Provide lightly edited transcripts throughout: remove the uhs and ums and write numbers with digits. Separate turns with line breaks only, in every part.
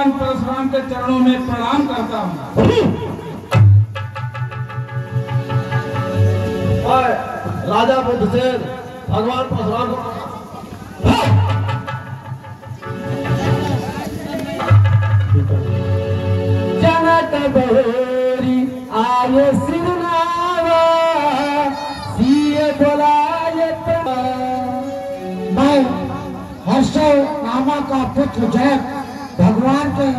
परशुराम के चरणों में प्रणाम करता हूँ।
राजा बुद्धसेन भगवान परशुराम को
जनक बहोरी आये सिरनावा सिए बोलायत। मैं हर्षव नामा का पुत्र जयक भगवान के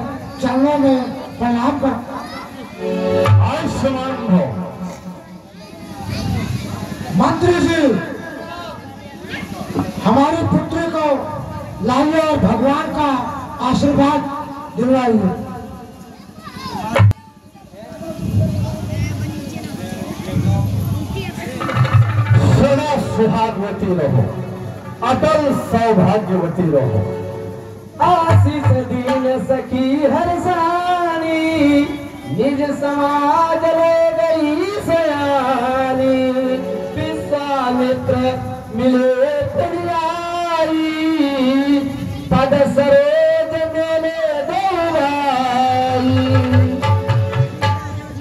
चरणों में प्रणाम करता हूं।
आयुष्मान हो।
मंत्री जी, हमारी पुत्री को लाइए और भगवान का आशीर्वाद दिलवाइए।
सदा सुहागवती रहो, अटल सौभाग्यवती रहो।
आशीष दीन सखी हर सानी, निज समाज ले गई सयानी। विश्वामित्र मिले तैयारी, पद सरोज मेले देवाई।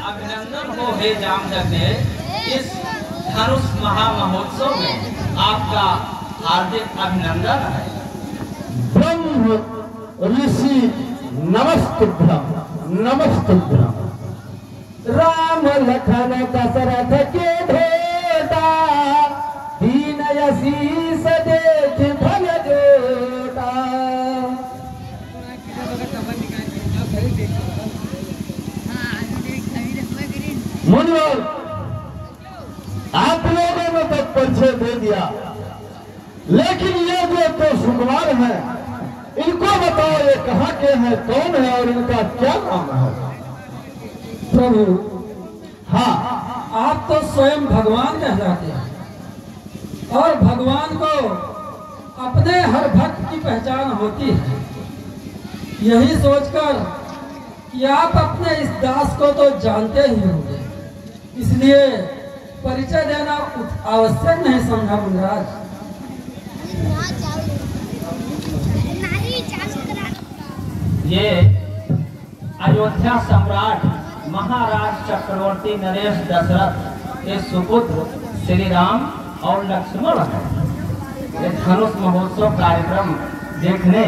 अभिनंदन हो हे जामनगर, इस धनुष महामहोत्सव में आपका हार्दिक अभिनंदन है।
ब्रह्म ऋषि नमस्तुभ्यं नमस्तुभ्यं।
राम लखन दशरथ के भेटा, दीन यशीष देख भल जोटा।
मुनिवर, आप लोगों ने तो परिचय दे दिया, लेकिन ये जो तो सुकुमार है, इनको बताओ ये कहाँ के हैं, कौन है और इनका क्या नाम है?
प्रभु,
हाँ,
आप तो स्वयं भगवान कहलाते हैं और भगवान को अपने हर भक्त की पहचान होती है। यही सोचकर कि आप अपने इस दास को तो जानते ही होंगे, इसलिए परिचय देना आवश्यक नहीं समझा मुनिराज।
ये अयोध्या सम्राट महाराज चक्रवर्ती नरेश दशरथ के सुपुत्र श्री राम और लक्ष्मण है। ये धनुष महोत्सव कार्यक्रम देखने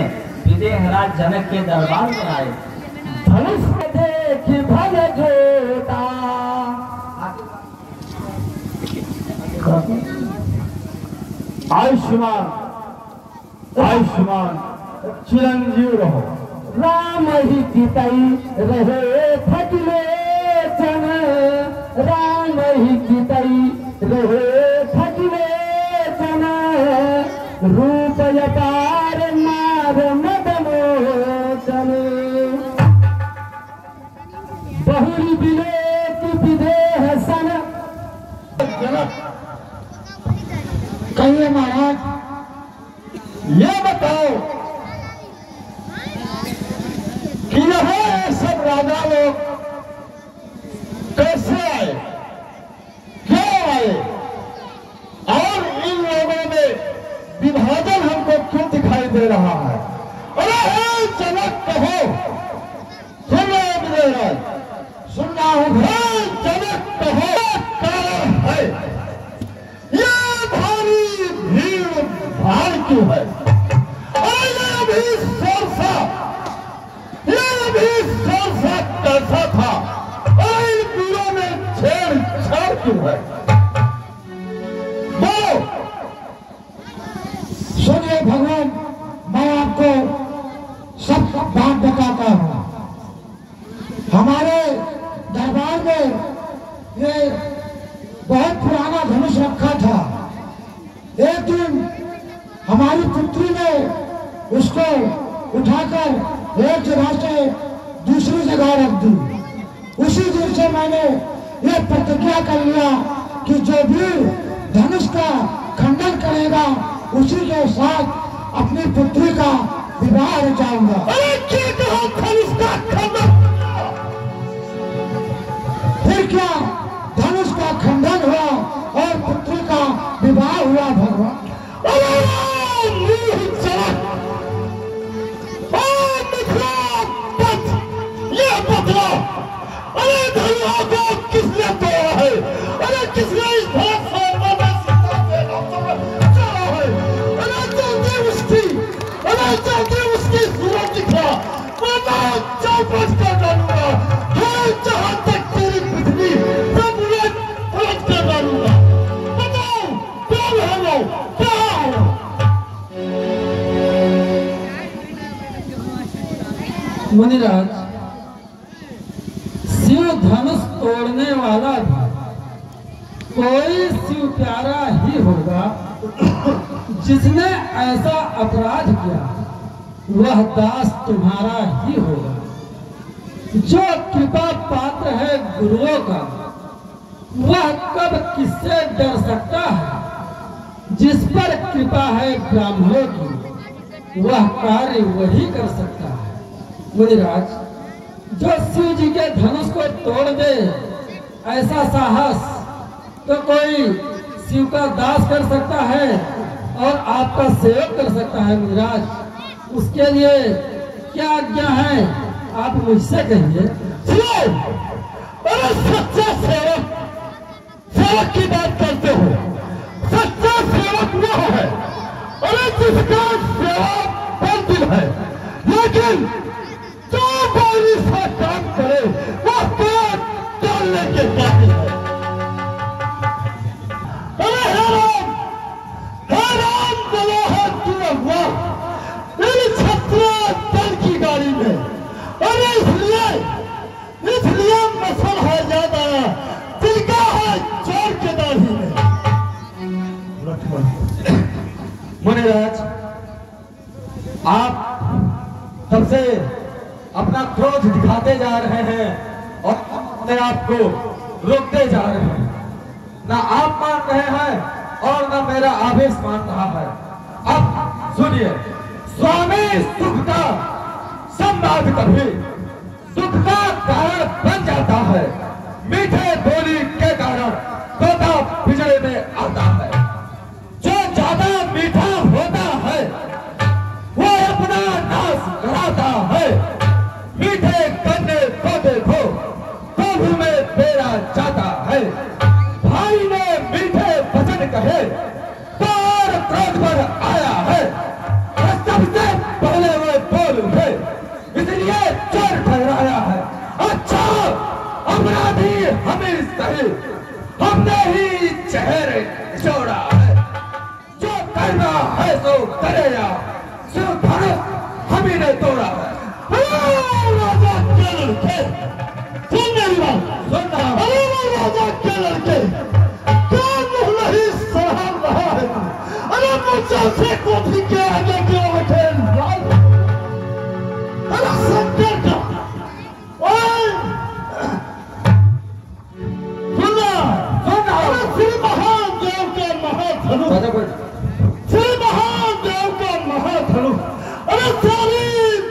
विदेहराज जनक के दरबार में आए।
धनुष देख भल जोटा।
आयुष्मान आयुष्मान चिरंजीव रहो।
राम ही चितई रहे थकले चन, राम ही चितई रहे थकले चन। रूप अपार नार मदमोचन, बहुरी विलेत विदेह सन।
जनक,
कहिए महाराज।
ये बताओ कि यहाँ सब राजा लोग कैसे आए, क्यों आए, और इन लोगों में विभाजन हमको क्यों दिखाई दे रहा है? अरे हे जनक, कहो, सुन रहे हो विजयराज?
सुन रहा हूँ।
हे जनक, कहो, कारण है ये भारी भीड़ भाड़ क्यों है? और ये भी सरसा कैसा था, और इन वीरों में छेड़छाड़ क्यों है? बोलो।
सुनिए भगवान, मैं आपको सब बात बताता हूँ। हमारे दरबार में ये बहुत पुराना धनुष रखा था। एक दिन हमारी पुत्री ने उसको उठाकर एक जगह से दूसरी जगह रख दी। उसी दिन से मैंने ये प्रतिज्ञा कर लिया कि जो भी धनुष का खंडन करेगा उसी के साथ अपनी पुत्री का विवाह रचाऊंगा।
अरे क्या कहो, धनुष का खंडन?
फिर क्या, धनुष का खंडन हुआ और पुत्री का विवाह हुआ भगवान।
अरे मूर्ख जनक, बतला, अरे धनुआ को किसने तोड़ा है? अरे किसने इस भारत सार्वभौम में सीता से चला है? अरे जल्दी उसकी सूरत दिखा, वरना चौपट कर डालूंगा। है जहां तक तेरी पृथ्वी सब उलट कर डालूंगा। बताओ कौन है वो, क्या है?
मुनिराज, शिव धनुष तोड़ने वाला भी कोई शिव प्यारा ही होगा जिसने ऐसा अपराध किया, वह दास तुम्हारा ही होगा। जो कृपा पात्र है गुरुओं का, वह कब किससे डर सकता है? जिस पर कृपा है ब्राह्मणों की, वह कार्य वही कर सकता है। मुनिराज, जो शिव जी के धनुष को तोड़ दे, ऐसा साहस तो कोई शिव का दास कर सकता है और आपका सेवक कर सकता है। मुनिराज, उसके लिए क्या आज्ञा है, आप मुझसे कहिए।
अरे सच्चा सेवक, सेवक की बात करते हो। सच्चा सेवक वो है, अरे जिसका सेवा पर दिल है, लेकिन जो बारी सा काम करे वह पेट डालने के काबिल है। अरे हैरान बना है तू अल्लाह इन छत्रिया दल की गाड़ी में। अरे इसलिए मसल है ज्यादा, तिलका है चोर के दाढ़ी में।
मुनिराज, आप तब से अपना क्रोध दिखाते जा रहे हैं और अपने आप को रोकते जा रहे हैं। ना आप मान रहे हैं और ना मेरा आवेश मान रहा है। अब सुनिए, स्वामी सुख का संवाद कभी दुख का कारण बन जाता है। मीठे बोली के कारण तोता पिंजरे में आता है। जो ज्यादा मीठा होता है वो अपना नाश कराता है। मीठे गन्ने को देखो तो में तेरा जाता है। भाई ने मीठे वचन कहे तो और क्रोध पर आया है। सबसे पहले वो बोल उठे, इसलिए चोर ठहराया है। अच्छा, अपराधी हमें सही, हमने ही चेहरे छोड़ा है। जो करना है सो करेगा, सिर्फ धनुष हम ही ने तोड़ा है।
राजा के लड़के, सुन मेरी बात, सुनना। अरे वो राजा के लड़के क्या मुँह नहीं सहन रहा है? अरे मुझे से कोठी के आगे क्यों बैठे? अरे शंकर का सुनना, अरे श्री महादेव के महाधनुष, श्री महादेव का महाधनुष, अरे सारी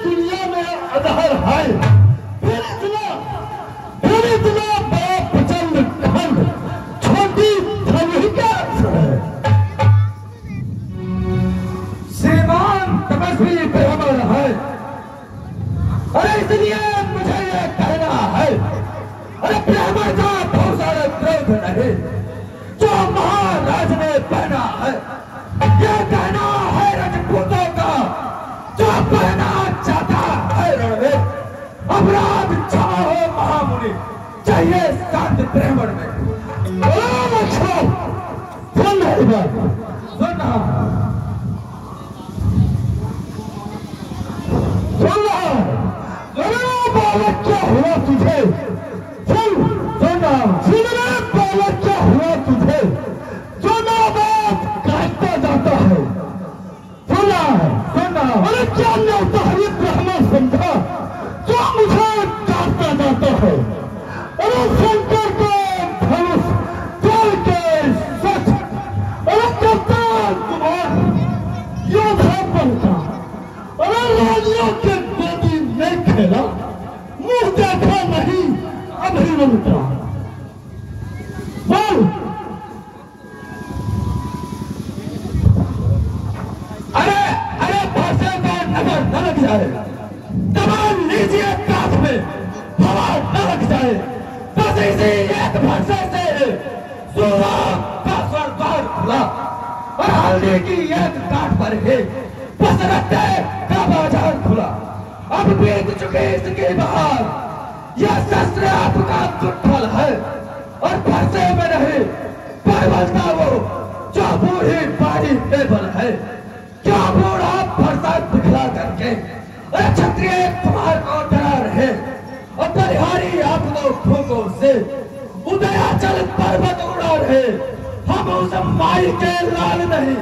दुनिया में अधर है। फिर इतना बड़ा प्रचंड खंड छोटी धनुष का अक्षर है।
श्रीमान तपस्वी ब्राह्मण है, अरे इसलिए मुझे ये कहना है। अरे ब्राह्मण का बहुत सारा क्रोध नहीं, जो महाराज ने पहना है। ये कहना है राजपूतों का, जो पहना चाहता है रण में। अपराध चाहो महामुनि, चाहिए शांत ब्राह्मण में।
सुन मेरी बात,
सुनना,
बालक क्या हुआ तुझे? सुनना, बालक क्या हुआ तुझे? जो ना बात काटता जाता है। सुनना, अरे क्या नौतारी ब्राह्मण समझा जो मुझे काटता जाता है? अरे शंकर को धनुष तोड़ के सच, अरे कप्तान कुमार योद्धा बनता, अरे रानियों के गोदी नहीं खेला, मुंह देखा नहीं, अभिमन का बोल।
अरे भाषा का नगर नलक जाए, दबा लीजिए कांच में, हवा
है, बस इसी एक भरसे से सुबह का स्वर्गद्वार खुला और हल्दी की एक गांठ पर ही बस रट्टे का बाजार खुला। अब बीत चुकी इसकी बहार, यह शस्त्र आपका दुर्फल है और भरसे में नहीं परवलता वो जो बूढ़ी बाड़ी टेबल है। क्या बूढ़ा भरसा दिखला करके अरे क्षत्रिय कुमार को डरा रहे और बलिहारी आप दो फूकों से उदयाचल पर्वत उड़ा रहे। हम उस माई के लाल नहीं,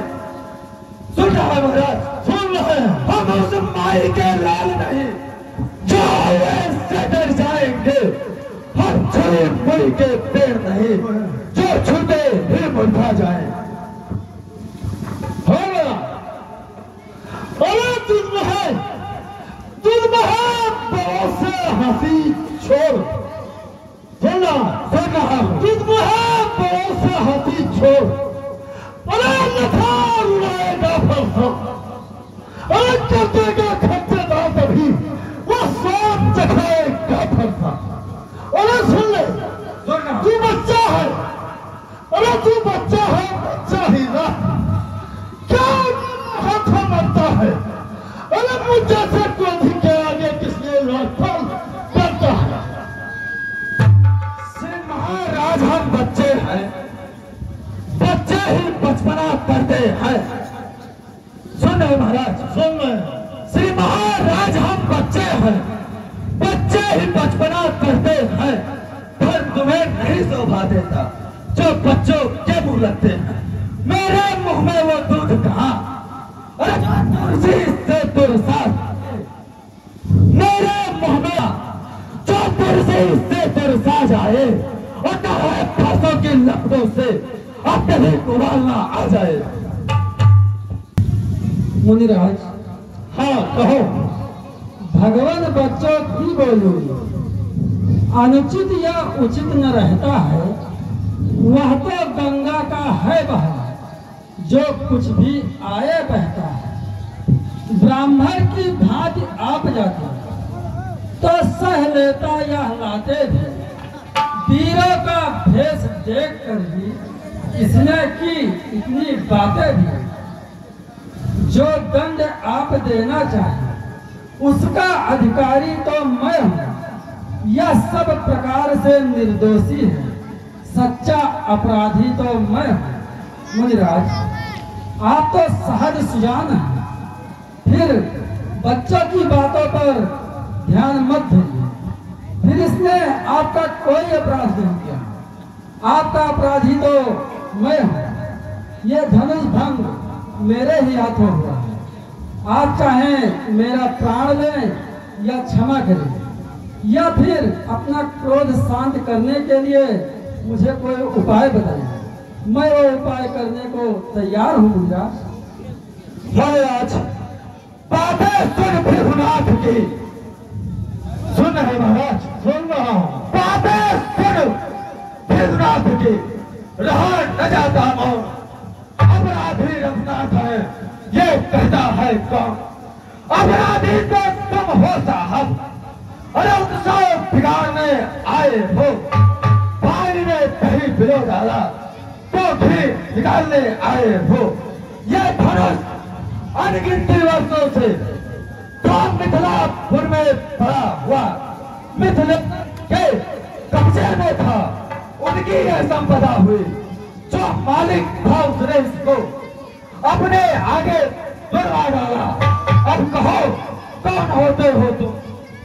सुन रहा है महाराज, सुन रहे हैं, हम उस माई के लाल नहीं जो ऐसे डर जाएंगे। हम छुरी मुड़ी के पेड़ नहीं जो छूटे ही मुरझा जाए। अरे तुम बहुत से हंसी छोड़, सुना सुना तुम बहुत से हंसी छोड़, अरे लथार उड़ाएगा फलसा, अरे करते का खर्चे ना तभी वो स्वाद चखाएगा फलसा। अरे सुन ले, तू बच्चा है, अरे तू बच्चा है, बच्चा ही ना क्या हाथ मरता है। अरे मुझे से क्रोध के आगे किसने राजफल करता है। श्री महाराज हम बच्चे हैं, बच्चे ही बचपना करते हैं। सुन महाराज, सुन श्री महाराज हम बच्चे हैं, बच्चे ही बचपना करते हैं। पर तुम्हें नहीं शोभा देता जो बच्चों के मुंह लगते हैं। मेरे मुंह में वो दूध कहाँ, अरे तुलसी से तुलसा, मेरे मुंह में जो तुलसी से तुलसा जाए और कहे फांसों की लपटों से अब कभी उबालना आ जाए।
मुनिराज,
हाँ कहो।
भगवान बच्चों की बोलो अनुचित या उचित न रहता है, वह तो गंगा का है बहा जो कुछ भी आए बहता है। ब्राह्मण की भांति आप जाते तो सह लेता या लाते भी, वीरों का भेष देख कर भी इसने की इतनी बातें भी। जो दंड आप देना चाहे उसका अधिकारी तो मैं हूँ, यह सब प्रकार से निर्दोषी है, सच्चा अपराधी तो मैं हूँ। मुनिराज, आप तो सहज सुजान हैं, फिर बच्चों की बातों पर ध्यान मत दीजिए। फिर इसने आपका कोई अपराध नहीं किया, आपका अपराधी तो मैं हूँ। ये धनुष भंग मेरे ही हाथों हुआ है। आप चाहें मेरा प्राण लें या क्षमा करें, या फिर अपना क्रोध शांत करने के लिए मुझे कोई उपाय बताएं। मैं वो उपाय करने को तैयार हूँ।
महाराज बातें सुन भृगुनाथ की, सुन है महाराज, सुन रहा हूँ। बातें सुन भृगुनाथ की, रहा न जाता मौन, अपराधी रघुनाथ है ये कहता है कौन। अपराधी तो तुम हो साहब, अरे उत्सव बिगाड़ने आए हो। पानी में कहीं बिलो डाला तो भी निकालने आए हो। ये धनुष अनगिनती वर्षों से तो मिथिलापुर में पड़ा हुआ मिथिला के कब्जे में था, उनकी यह संपदा हुई। जो मालिक था उसने इसको अपने आगे बढ़वा डाला। अब कहो कौन होते हो तुम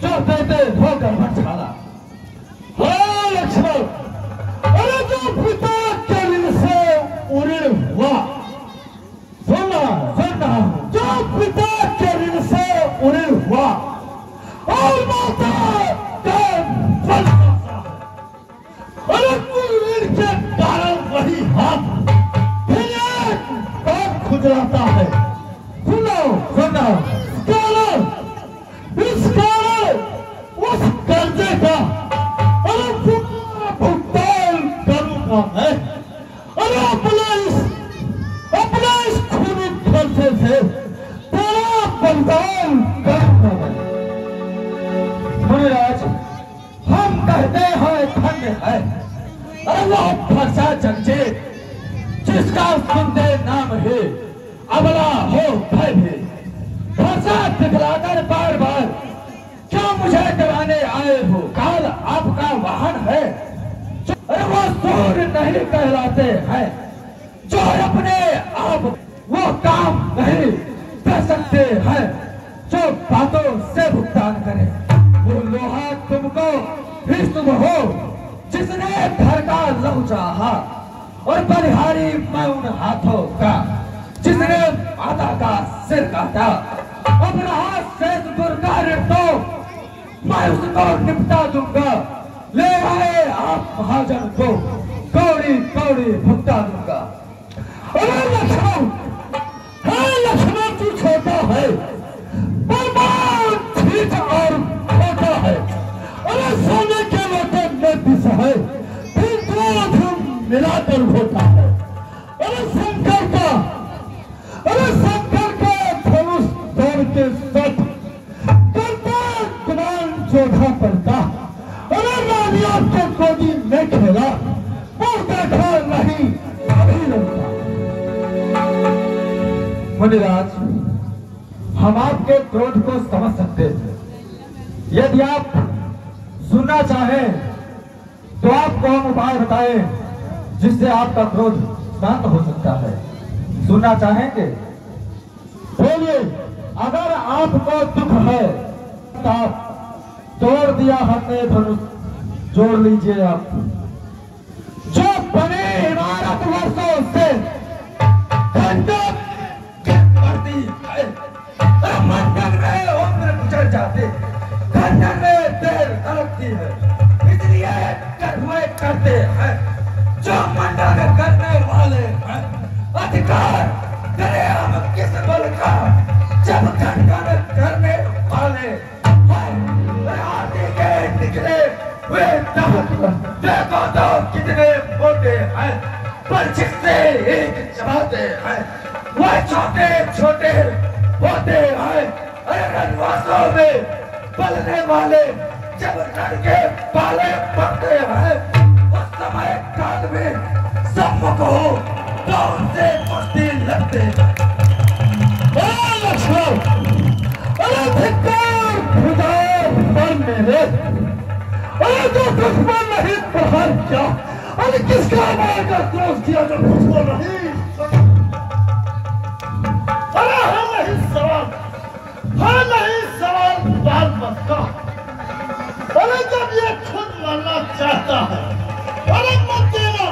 जो देते हो गड़बड़छाला। हाँ लक्ष्मण, अरे जो पिता के दिल से उड़े हुआ, सुनना सुनना, जो पिता के दिल से उड़े हुआ और माता के फल, अरे कुलवीर के कारण वही हाथ फिर एक बात खुजलाता है। सुनो सुनो, इस कारण उस गर्भ वो फरसा जंजीर जिसका सुनते नाम है अबला हो भय भी। फरसा दिखलाकर बार बार क्यों मुझे डराने आए हो? काल आपका वाहन है, अरे वो सूर्य नहीं कहलाते हैं जो अपने आप वो काम नहीं कर सकते हैं जो बातों से भुगतान करे। वो लोहा तुमको भी तुम हो जिसने घर का लहू चाहा, और बलिहारी मैं उन हाथों का जिसने माता का सिर काटा। अब रहा शेष दुर्गा ऋण तो मैं उसको निपटा दूंगा। ले आए आप महाजन को कौड़ी कौड़ी भुगता दूंगा। अरे लक्ष्मण, हाँ लक्ष्मण तू छोटा है, बर्बाद ठीक और छोटा है। अरे सोने के लोटे में दिशा है, फिर दूध मिलाकर होता है। अरे शंकर का धनुष तोड़ के सट करता गुमान जोधा पड़ता। अरे रानियों के गोदी में खेला वो देखा नहीं अभी लगता। मुनिराज, हम आपके क्रोध को समझ सकते हैं। यदि आप सुनना चाहें तो आपको हम उपाय बताएं जिससे आपका क्रोध शांत हो सकता है। सुनना चाहेंगे? बोलिए। अगर आपको दुख है तो तोड़ दिया हमने धनुष, जोड़ लीजिए आप। जो बने इमारत वर्षों से खंडन करती है, मंडन में उम्र गुजर जाते, खंडन में देर लगती है, इसलिए हुए करते हैं जो मंडन करने वाले हैं। अधिकार करे हम किस बल का जब खंडन करने वाले आदि के निकले वे देखो तो कितने मोटे हैं, पर जिससे एक चबाते हैं वह छोटे छोटे होते हैं। अरे रनवासों में पलने वाले जब रण के पाले पकते हैं, उस समय काल में सम्मुख हो तो उनसे मुश्किल लगते। लक्ष्मण, अरे धिक्कार खुदा पर मेरे, अरे जो दुश्मन नहीं प्रहार किया, अरे किसका मारकर क्रोध किया जो मुझको नहीं।
अरे है नहीं सवाल बात मत का। अरे जब ये खुद मरना चाहता है, अरे मत देना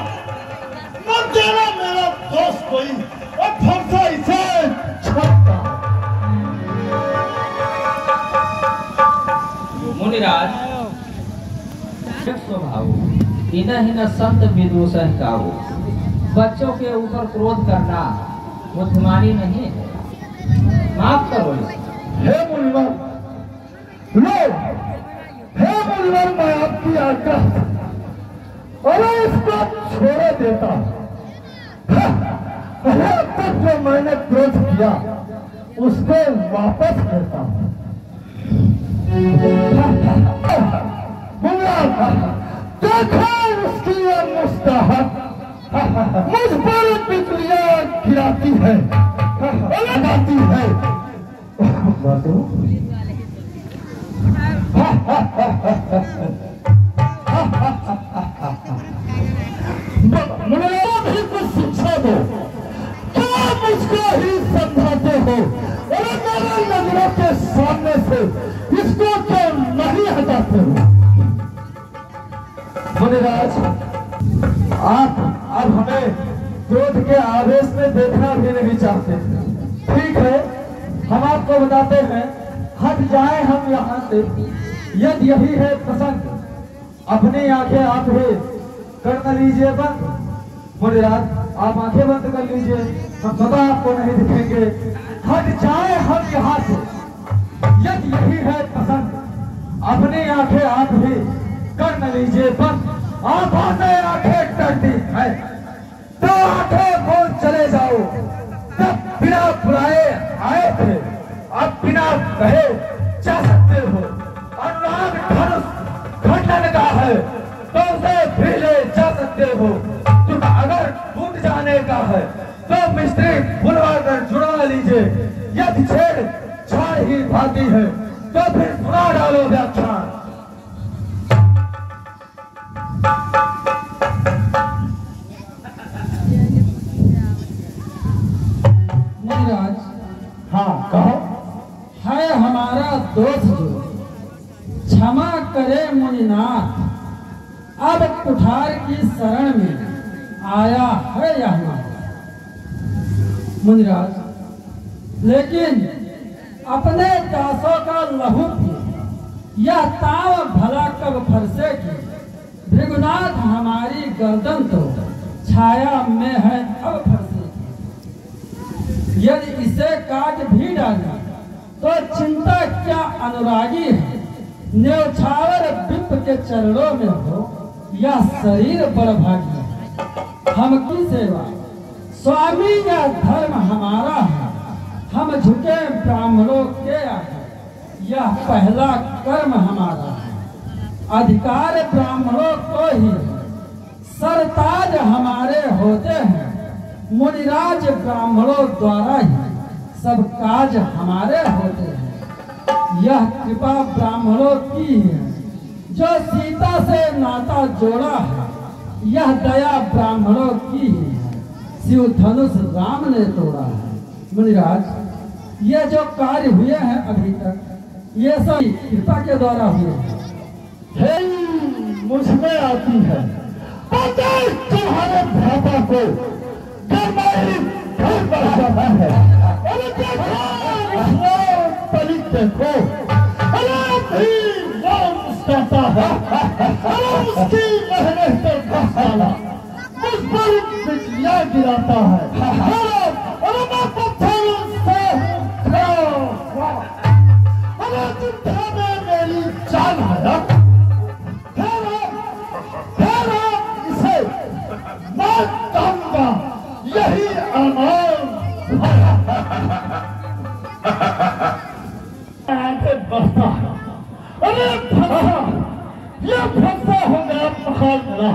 मेरा दोस्त कोई, और फरसा इसे छोड़ता।
मुनिराज, स्वभाव हिना संत विदूषण का वो बच्चों के ऊपर क्रोध करना बुद्धिमानी नहीं है, माफ करो।
हे मुनिवर, लो, हे मुनिवर, मैं आपकी आज्ञा अरे इसको छोड़े देता। अरे अब तक जो मैंने क्रोध किया उसको वापस करता हूँ। देखो उसकी ये मुस्ताहत मुझ पर बिजलियां गिराती है, लगाती है। मुझे भी कुछ शिक्षा दो, क्या मुझको ही समझाते हो? अरे मेरे नजरों के सामने से इसको क्यों नहीं हटाते हो? मुनिराज, आप अब हमें क्रोध के आवेश में देखना भी नहीं चाहते। ठीक है, हम आपको बताते हैं, हट जाए हम यहाँ से। यदि यही है प्रसंग, अपनी आंखें आप ही कर न लीजिए बंद। मुनिराज, आप आंखें बंद कर लीजिए, हम सदा आपको नहीं दिखेंगे। हट जाए हम यहाँ से, यदि यही है पसंद, अपनी आंखें आप ही कर न लीजिए बंद। आंखों से आंखें डरती है तो आंखें खोल चले जाओ। तब बिना बुलाए आए थे, अब बिना कहे जा सकते हो। अनुराग धनुष खंडन का है तो उसे भी ले जा सकते
सकते हो। तुम अगर टूट जाने का है तो मिस्त्री बुलवाकर जुड़वा लीजिए। यदि छेड़ छाड़ ही पाती है तो फिर सुना डालो व्याख्यान।
मुनिराज,
हाँ कहो।
है हमारा दोष जो क्षमा करे मुनिनाथ, अब कुठार की शरण में आया है यहाँ। मुनिराज, लेकिन अपने दासों का लहू पी यह ताव भला कब फरसेगी। भृगुनाथ हमारी गर्दन तो छाया में है अब फरसेगी। यदि इसे काट भी डाले तो चिंता क्या अनुरागी है। न्यौछावर विप के चरणों में हो या शरीर बड़भागी है। हम की सेवा स्वामी या धर्म हमारा है। हम झुके ब्राह्मणों के आगे, यह पहला कर्म हमारा है। अधिकार ब्राह्मणों को ही है, सरताज हमारे होते हैं। मुनिराज ब्राह्मणों द्वारा ही सब काज हमारे होते हैं। यह कृपा ब्राह्मणों की है जो सीता से नाता जोड़ा है। यह दया ब्राह्मणों की ही है, शिव धनुष राम ने तोड़ा है। मुनिराज, ये जो कार्य हुए हैं अभी तक, ये सब कृपा के द्वारा हुए हैं।
हे मुझमें आती है तुम्हारे भ्राता को गरमाई घर पर जाना है। अरे देखो पलित देखो, अरे अभी वो मुस्कुराता है। अरे उसकी मेहनत पर घासाला मुझ पर बिजलियां गिराता है। अरे मैं पत्थरों से अरे दुनिया में मेरी जान है। इसे मैं कहूँगा यही अरमान आगे बढ़ता है। अरे फंसा, ये फंसा हो गया पहाड़ मेरा,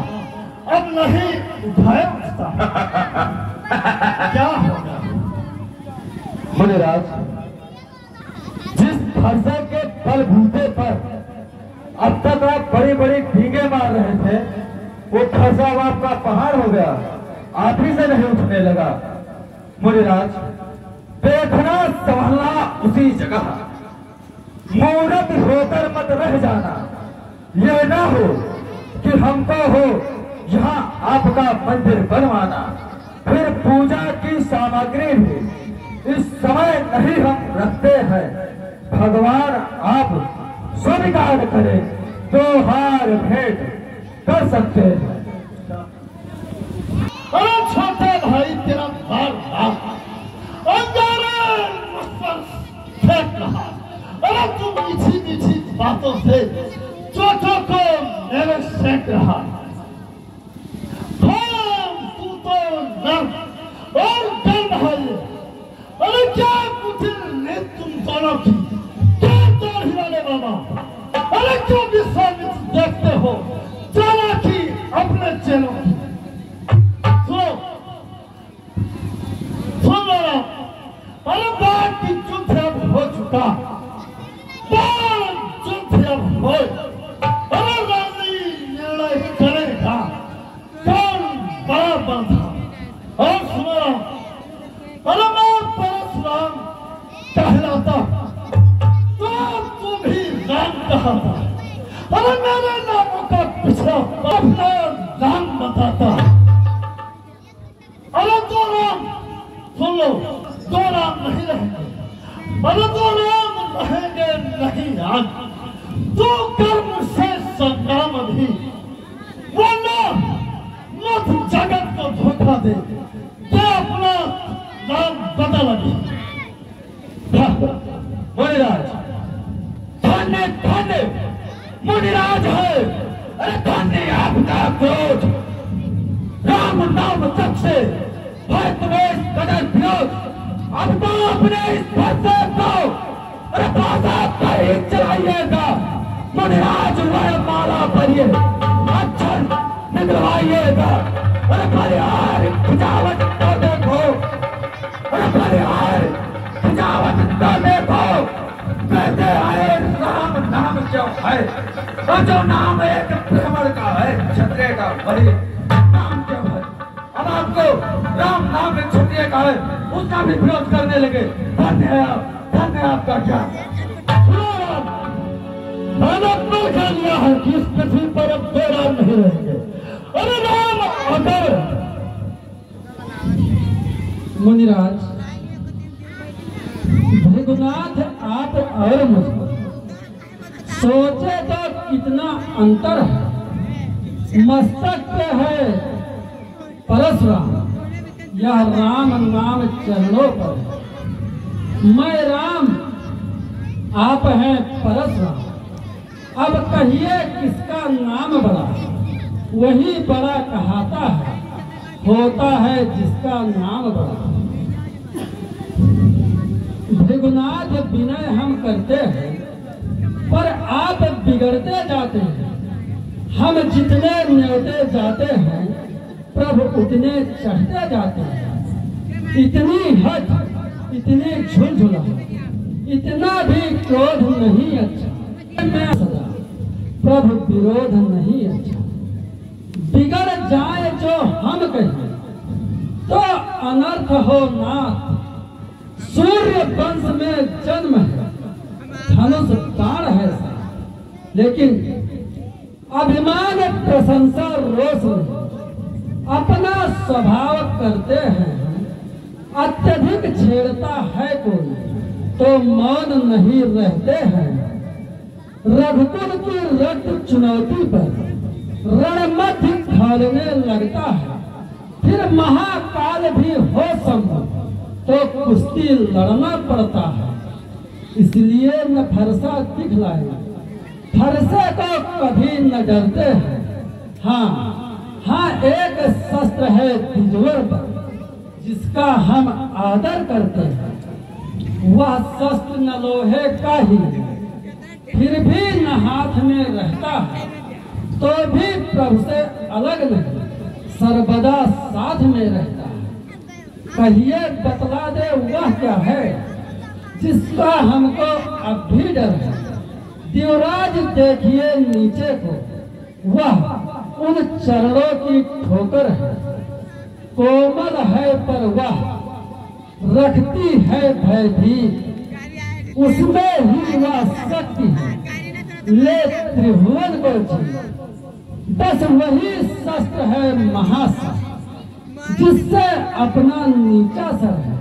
अब नहीं उठाए उठता। क्या होगा
मुनिराज, जिस फरसे के बलबूते पर अब तक आप बड़ी बड़ी भीगे मार रहे थे, वो फरसा अब आपका पहाड़ हो गया, आप ही से नहीं उठने लगा। मुनिराज, देखना संभलना उसी जगह, मूर्त होकर मत रह जाना। यह ना हो कि हमको हो यहाँ आपका मंदिर बनवाना, फिर पूजा की सामग्री भी इस समय नहीं हम रखते हैं। भगवान आप स्वीकार करें तो हार भेंट कर सकते हैं।
अरे छोटे भाई, तेरा बार फेंक रहा। अरे तू मीठी मीठी बातों से चोटों को मेरे सेंक रहा। तू तो नर्म और गर्म है। अरे क्या कुटिल ने तुम दोनों की, क्या दौड़ हिलाने बाबा। अरे क्यों विश्वामित्र देखते हो चालाकी अपने चेलों की। सुन लो, अरे बात की युद्ध अब हो चुका, युद्ध अब हो। अरे रानी निर्णय करेगा कौन बड़ा बंधा। और सुनो, अरे मैं परशुराम कहलाता, तो तू भी राम कहता। अरे मेरे नामों का पिछड़ा अपना नाम बताता। अरे दो राम, सुन लो, दो राम नहीं रहेंगे। अरे दो राम रहेंगे नहीं आज, तो कर्म से संग्राम भी, वरना मत जगत को धोखा दे, तो अपना नाम बदल अभी।
मुनिराज, धन्य धन्य मुनिराज है। अरे धन्य आपका क्रोध, राम नाम तक से है तुम्हें इस कदर विरोध। अब तो अपने इस फरसे को अरे बाजा पर ही चलाइएगा। मुनिराज वरमाला पर ये अक्षर निकलवाइएगा। है, तो जो नाम एक ब्राह्मण का है, क्षत्रिय का, वही नाम क्यों है? अब आपको राम नाम एक क्षत्रिय का है, उसका भी विरोध करने लगे। धन्य है आपका क्या?
मैंने अपना कह लिया है कि इस पृथ्वी पर अब दो राम नहीं रहेंगे। अरे राम अगर
मुनिराज, भृगुनाथ आप और मुझे सोचे तो कितना अंतर है। मस्तक पे है परशुराम, यह राम नाम चरणों पर है। मैं राम, आप हैं परशुराम। अब कहिए किसका नाम बड़ा? वही बड़ा कहाता है, होता है जिसका नाम बड़ा। भृगुनाथ विनय हम करते हैं, पर आप बिगड़ते जाते हैं। हम जितने न्योते जाते हैं, प्रभु उतने चढ़ते जाते हैं। इतनी हट, इतनी झुलझुला, इतना भी क्रोध नहीं अच्छा। मैं सदा प्रभु विरोध नहीं अच्छा। बिगड़ जाए जो हम कहें तो अनर्थ हो नाथ। सूर्य वंश में जन्म है, धनुष बाण है, लेकिन अभिमान प्रशंसा रोष नहीं। अपना स्वभाव करते हैं, अत्यधिक छेड़ता है कोई तो मौन नहीं रहते हैं। रघुकुल की रक्त चुनौती पर रणमध्य ढालने लगता है। फिर महाकाल भी हो संभव तो कुश्ती लड़ना पड़ता है। इसलिए न फरसा दिखलाए, फरसे को कभी न डरते हैं। हाँ, एक शस्त्र है तिजोर पर, जिसका हम आदर करते हैं। वह शस्त्र न लोहे का ही, फिर भी न हाथ में रहता है, तो भी प्रभु से अलग नहीं, सर्वदा साथ में रहता है। कहिए बतला दे वह क्या है, जिसका हमको अब भी डर है। देवराज देखिए नीचे को, वह उन चरणों की ठोकर है। कोमल है पर वह रखती है भयभीत, उसमें ही वह शक्ति है, ले त्रिभुवन को जी। बस वही शस्त्र है महाशस्त्र, जिससे अपना नीचा सर है।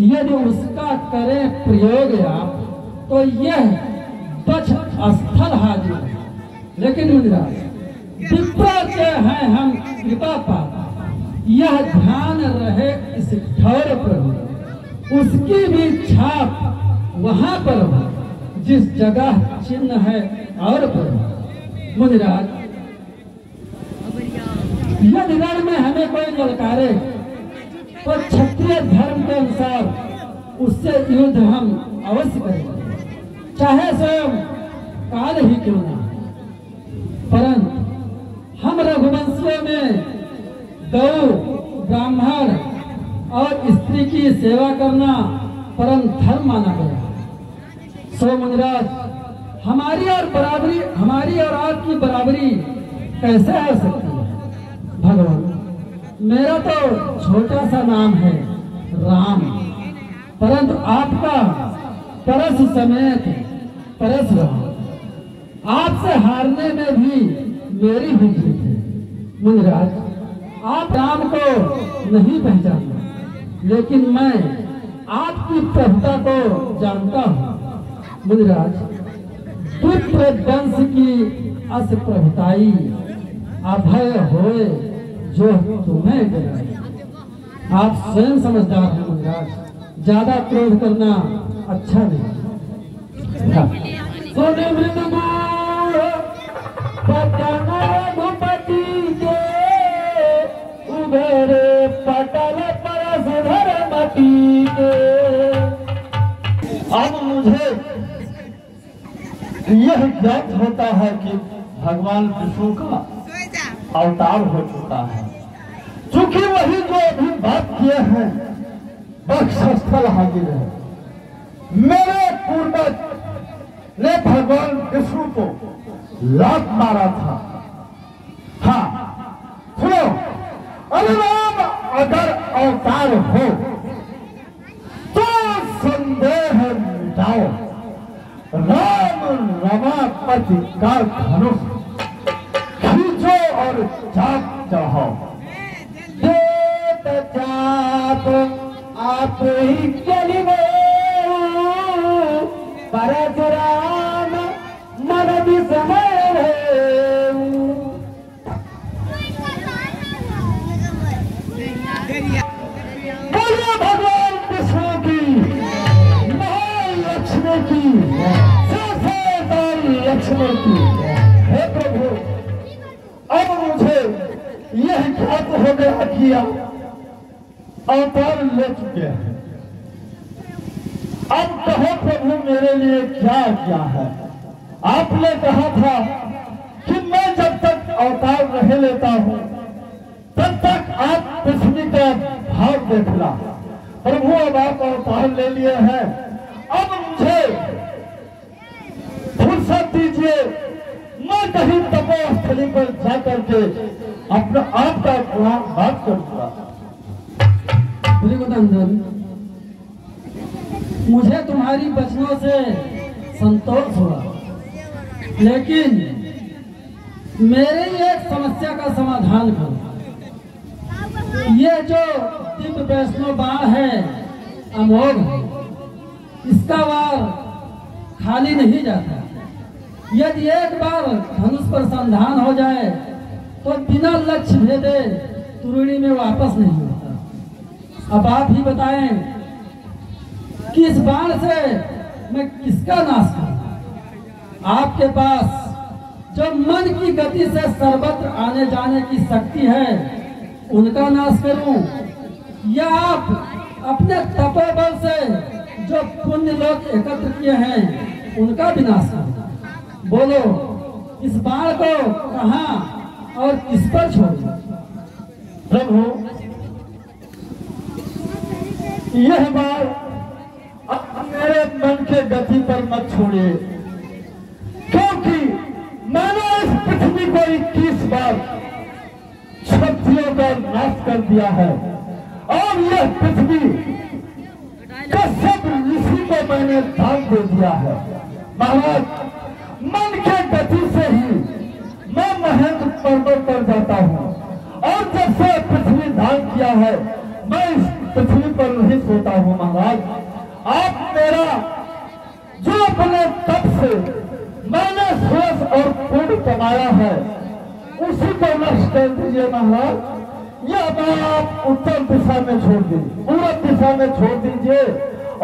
यदि उसका करें प्रयोग आप, तो यह बच स्थल हाजिर है। लेकिन मुनिराज, विप्र के हैं हम कृपा पात्र, यह ध्यान रहे इस ठौर पर, उसकी भी छाप वहां पर हो जिस जगह चिन्ह है और पर। मुनिराज, यदि रण में हमें कोई ललकारे तो क्षत्रिय धर्म के अनुसार उससे युद्ध हम अवश्य करेंगे, चाहे स्वयं काल ही क्यों ना। परंतु हम रघुवंशियों में गौ, ब्राह्मण और स्त्री की सेवा करना परम धर्म माना गया। सो मुनिराज, हमारी और आपकी बराबरी कैसे हो सकती है? भगवान, मेरा तो छोटा सा नाम है राम, परंतु आपका परस समेत परशुराम। आपसे हारने में भी मेरी भी जीत है। मुनिराज, आप राम को नहीं पहचानते, लेकिन मैं आपकी प्रभुता को जानता हूँ। मुनिराज, विप्र वंश की अस प्रभुताई अभय होए जो तुम्हें डराए। आप स्वयं समझदार हैं मुनिराज, ज्यादा क्रोध करना अच्छा नहीं। सोने मृदुगुण पटन रघुपति के, उबेरे पटल परस धर्मति के।
अब मुझे यह ज्ञात होता है कि भगवान विष्णु का अवतार हो चुका है, चूंकि वही जो अभी बात किए हैं वक्षस्थल हाजिर है। मेरे पूर्वज ने भगवान विष्णु को लात मारा था। हाँ सुनो, अरे राम अगर अवतार हो तो संदेह मिटाओ, राम रमापति का धनुष खींचो और चाप चढ़ाओ। देत चाप आप ही चलिए, परशुराम मन विस्मय बोलिए भगवान विष्णु की, महालक्ष्मी की, लक्ष्मण की। हे प्रभु, अब मुझे यह ज्ञात हो गया कि अवतार ले चुके हैं। अब कहो प्रभु मेरे लिए क्या क्या है। आपने कहा था कि मैं जब तक अवतार रह लेता हूं तब तक आप पृथ्वी का भाव देखना। प्रभु अब आप अवतार ले लिए हैं, अब मुझे फुर्सत दीजिए, मैं कहीं तपोस्थली पर जाकर के अपना आपका गुण बात करूंगा।
भृगुनंदन, मुझे तुम्हारी वचनों से संतोष हुआ, लेकिन मेरे एक समस्या का समाधान करो। ये जो दिव्य वैष्णव बाण है अमोघ है, इसका वार खाली नहीं जाता। यदि एक बार धनुष पर संधान हो जाए तो बिना लक्ष्य भेदे तुरणी में वापस नहीं होता। अब आप ही बताएं कि इस बाण से मैं किसका नाश करूं? आपके पास जो मन की गति से सर्वत्र आने जाने की शक्ति है उनका नाश करूं, या आप अपने तपोबल से जो पुण्य लोग एकत्र किए हैं उनका विनाश करूं? बोलो, इस बाण को कहां और किस पर छोड़ूं?
प्रभु, यह बार अब मेरे मन के गति पर मत छोड़िए, क्योंकि मैंने इस पृथ्वी को 21 बार शक्तियों का नाश कर दिया है और यह पृथ्वी कश्यप ऋषि को मैंने दान दे दिया है। महाराज, मन के गति से ही मैं महेंद्र पर्वत पर जाता हूँ और जब से पृथ्वी दान किया है मैं इस पृथ्वी पर नहीं सोता हूँ। महाराज, आप मेरा जो अपने तप से मैंने श्रेष्ठ और पुण्य कमाया है उसी को नष्ट कर दीजिए। महाराज, यह आप उत्तर दिशा में छोड़ दीजिए, पूरब दिशा में छोड़ दीजिए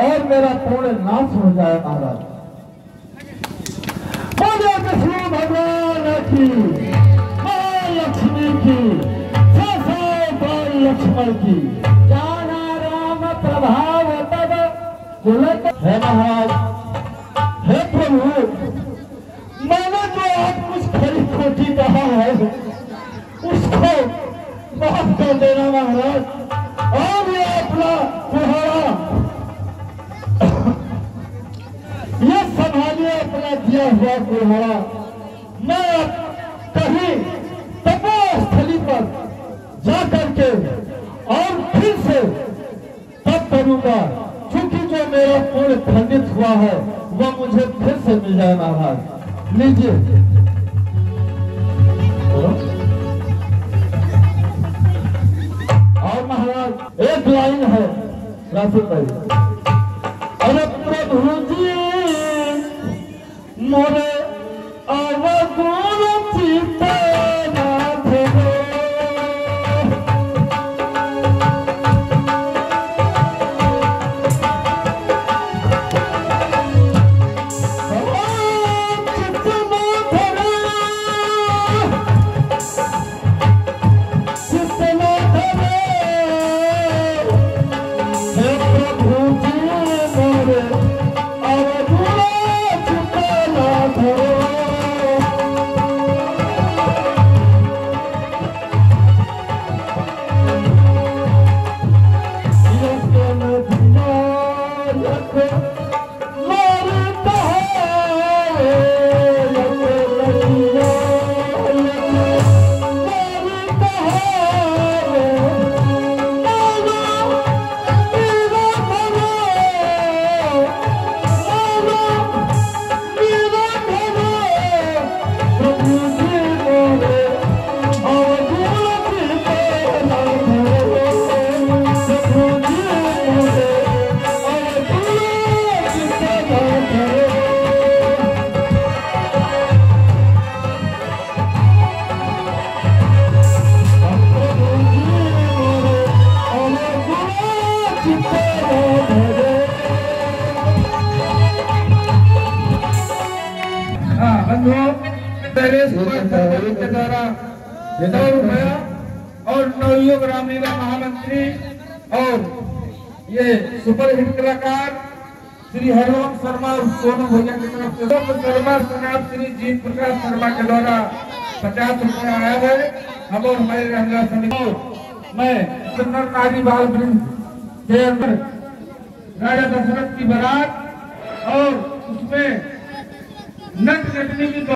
और मेरा पूर्ण नाश हो जाए। महाराज, बोले विष्णु भगवान की, महालक्ष्मी की, लक्ष्मण की। जाना राम प्रभाव तब है। महाराज, हे प्रभु, मैंने जो आप कुछ खरी खोटी कहा है उसको माफ कर देना महाराज, और ये अपना कुहाड़ा ये संभालिए, अपना दिया हुआ कुहाड़ा मैं अब कहीं तपोस्थली पर जा करके और फिर से तब करूंगा, क्योंकि जो मेरा पुण्य खंडित हुआ है वह मुझे फिर से मिल जाए। महाराज लीजिए। और महाराज एक लाइन है राशि भाई, अरे प्रभु जी मोरे अवगुण चित्त
के द्वारा 100 रुपया और नवयुग रामलीला महामंत्री और ये सुपरहिट कलाकार श्री हरिवंश शर्मा और सोनू भैया की तरफ से शर्मा जनाब श्री जीत प्रकाश शर्मा के द्वारा 50 रुपया आया है। हम और हमारे रहने समिति मैं सुंदर नारी बाल वृंद के अंदर राजा दशरथ की बारात और उसमें नट नटनी की